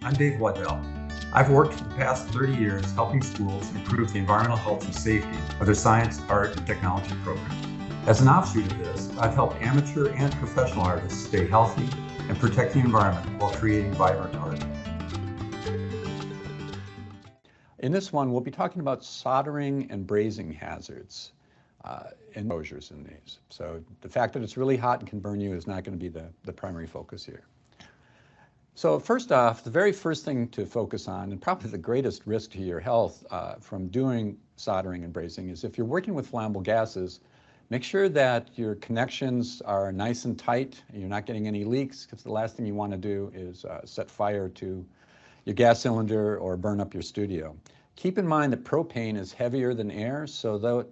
I'm Dave Waddell. I've worked for the past 30 years helping schools improve the environmental health and safety of their science, art, and technology programs. As an offshoot of this, I've helped amateur and professional artists stay healthy and protect the environment while creating vibrant art. In this one, we'll be talking about soldering and brazing hazards and exposures in these. So the fact that it's really hot and can burn you is not going to be the primary focus here. So first off, the very first thing to focus on, and probably the greatest risk to your health from doing soldering and brazing, is if you're working with flammable gases, make sure that your connections are nice and tight and you're not getting any leaks, because the last thing you want to do is set fire to your gas cylinder or burn up your studio. Keep in mind that propane is heavier than air, so though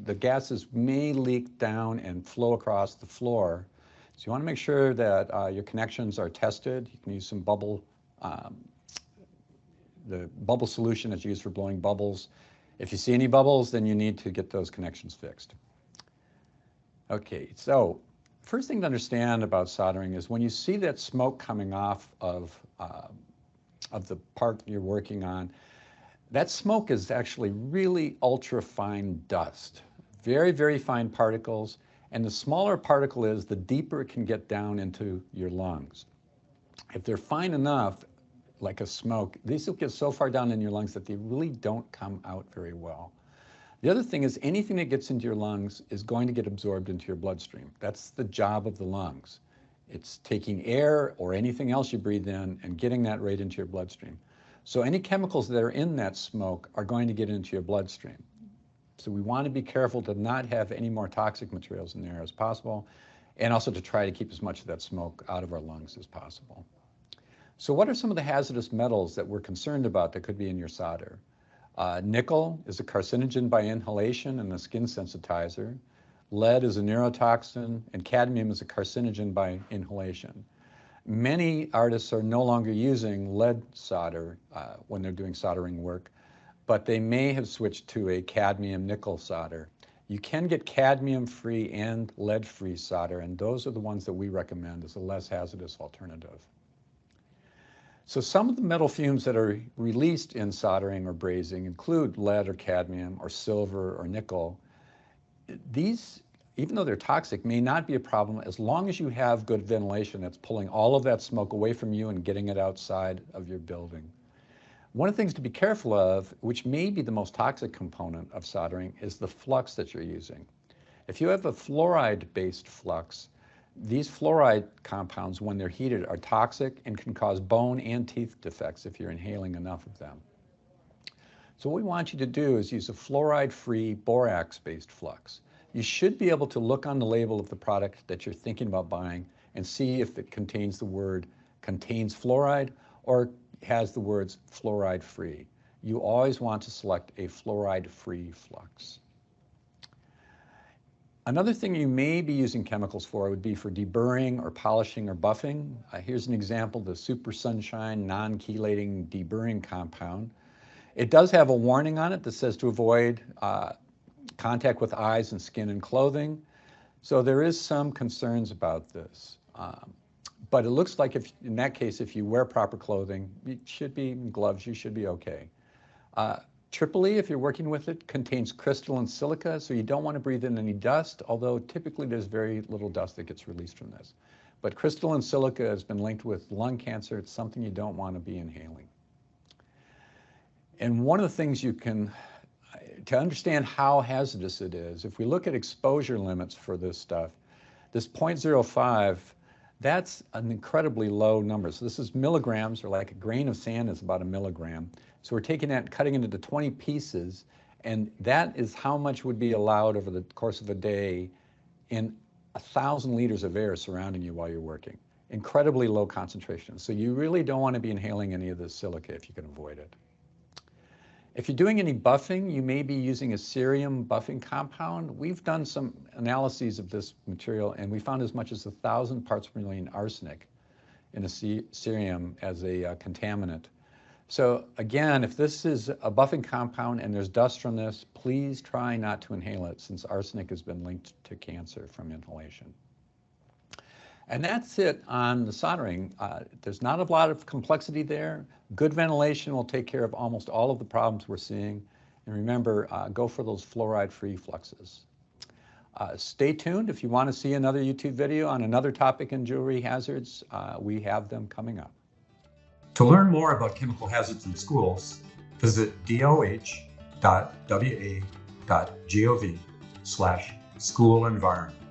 the gases may leak down and flow across the floor, so you want to make sure that your connections are tested. You can use some bubble, the bubble solution that's used for blowing bubbles. If you see any bubbles, then you need to get those connections fixed. Okay, so first thing to understand about soldering is when you see that smoke coming off of the part you're working on, that smoke is actually really ultra fine dust, very, very fine particles. And the smaller a particle is, the deeper it can get down into your lungs. If they're fine enough, like a smoke, these will get so far down in your lungs that they really don't come out very well. The other thing is anything that gets into your lungs is going to get absorbed into your bloodstream. That's the job of the lungs. It's taking air or anything else you breathe in and getting that right into your bloodstream. So any chemicals that are in that smoke are going to get into your bloodstream. So we want to be careful to not have any more toxic materials in there as possible, and also to try to keep as much of that smoke out of our lungs as possible. So what are some of the hazardous metals that we're concerned about that could be in your solder? Nickel is a carcinogen by inhalation and a skin sensitizer. Lead is a neurotoxin, and cadmium is a carcinogen by inhalation. Many artists are no longer using lead solder when they're doing soldering work, but they may have switched to a cadmium nickel solder. You can get cadmium-free and lead-free solder, and those are the ones that we recommend as a less hazardous alternative. So some of the metal fumes that are released in soldering or brazing include lead or cadmium or silver or nickel. These, even though they're toxic, may not be a problem as long as you have good ventilation that's pulling all of that smoke away from you and getting it outside of your building. One of the things to be careful of, which may be the most toxic component of soldering, is the flux that you're using. If you have a fluoride-based flux, these fluoride compounds, when they're heated, are toxic and can cause bone and teeth defects if you're inhaling enough of them. So what we want you to do is use a fluoride-free borax-based flux. You should be able to look on the label of the product that you're thinking about buying and see if it contains the word contains fluoride or has the words fluoride-free. You always want to select a fluoride-free flux. Another thing you may be using chemicals for would be for deburring or polishing or buffing. Here's an example, the Super Sunshine non-chelating deburring compound. It does have a warning on it that says to avoid contact with eyes and skin and clothing. So there is some concerns about this. But it looks like if, in that case, if you wear proper clothing, it should be gloves, you should be okay. Tripoli, if you're working with it, contains crystalline silica, so you don't want to breathe in any dust, although typically there's very little dust that gets released from this. But crystalline silica has been linked with lung cancer. It's something you don't want to be inhaling. And one of the things you can, to understand how hazardous it is, if we look at exposure limits for this stuff, this 0.05, that's an incredibly low number. So this is milligrams, or like a grain of sand is about a milligram. So we're taking that and cutting it into 20 pieces, and that is how much would be allowed over the course of a day in 1,000 liters of air surrounding you while you're working. Incredibly low concentration. So you really don't want to be inhaling any of this silica if you can avoid it. If you're doing any buffing, you may be using a cerium buffing compound. We've done some analyses of this material, and we found as much as 1,000 parts per million arsenic in a cerium as a contaminant. So again, if this is a buffing compound and there's dust from this, please try not to inhale it, since arsenic has been linked to cancer from inhalation. And that's it on the soldering. There's not a lot of complexity there. Good ventilation will take care of almost all of the problems we're seeing. And remember, go for those fluoride-free fluxes. Stay tuned if you want to see another YouTube video on another topic in jewelry hazards. We have them coming up. To learn more about chemical hazards in schools, visit doh.wa.gov/school environment.